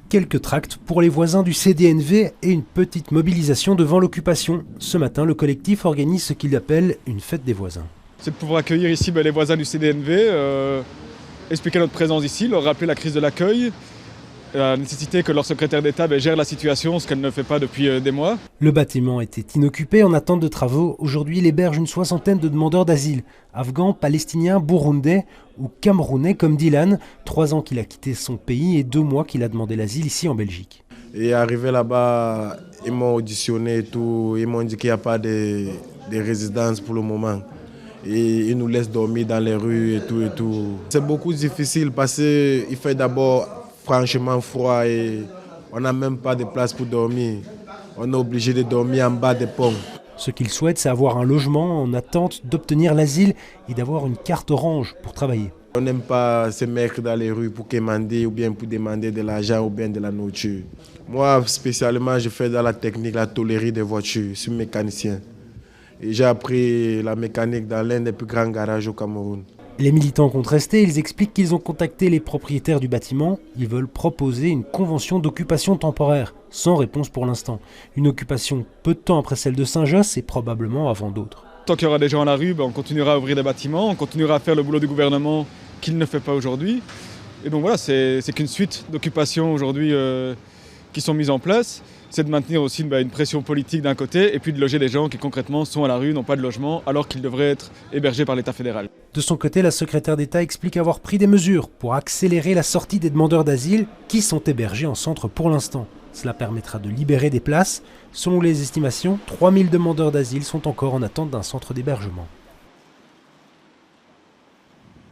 quelques tracts pour les voisins du CDNV et une petite mobilisation devant l'occupation. Ce matin, le collectif organise ce qu'il appelle une fête des voisins. C'est de pouvoir accueillir ici les voisins du CDNV, expliquer notre présence ici, leur rappeler la crise de l'accueil, la nécessité que leur secrétaire d'État gère la situation, ce qu'elle ne fait pas depuis des mois. Le bâtiment était inoccupé en attente de travaux. Aujourd'hui, il héberge une soixantaine de demandeurs d'asile, afghans, palestiniens, burundais ou camerounais comme Dylan. 3 ans qu'il a quitté son pays et 2 mois qu'il a demandé l'asile ici en Belgique. Et arrivé là-bas, ils m'ont auditionné et tout. Ils m'ont dit qu'il n'y a pas de résidence pour le moment. Et ils nous laissent dormir dans les rues et tout et tout. C'est beaucoup difficile parce qu'il fait d'abord franchement froid et on n'a même pas de place pour dormir. On est obligé de dormir en bas des ponts. Ce qu'il souhaite, c'est avoir un logement en attente d'obtenir l'asile et d'avoir une carte orange pour travailler. On n'aime pas se mettre dans les rues pour quémander ou bien pour demander de l'argent ou bien de la nourriture. Moi, spécialement, je fais dans la technique, la tôlerie des voitures. Je suis mécanicien. Et j'ai appris la mécanique dans l'un des plus grands garages au Cameroun. Les militants contestés, ils expliquent qu'ils ont contacté les propriétaires du bâtiment. Ils veulent proposer une convention d'occupation temporaire, sans réponse pour l'instant. Une occupation peu de temps après celle de Saint-Josse et probablement avant d'autres. Tant qu'il y aura des gens à la rue, on continuera à ouvrir des bâtiments, on continuera à faire le boulot du gouvernement qu'il ne fait pas aujourd'hui. Et donc voilà, c'est qu'une suite d'occupations aujourd'hui qui sont mises en place. C'est de maintenir aussi une pression politique d'un côté et puis de loger des gens qui concrètement sont à la rue, n'ont pas de logement, alors qu'ils devraient être hébergés par l'État fédéral. De son côté, la secrétaire d'État explique avoir pris des mesures pour accélérer la sortie des demandeurs d'asile qui sont hébergés en centre pour l'instant. Cela permettra de libérer des places. Selon les estimations, 3000 demandeurs d'asile sont encore en attente d'un centre d'hébergement.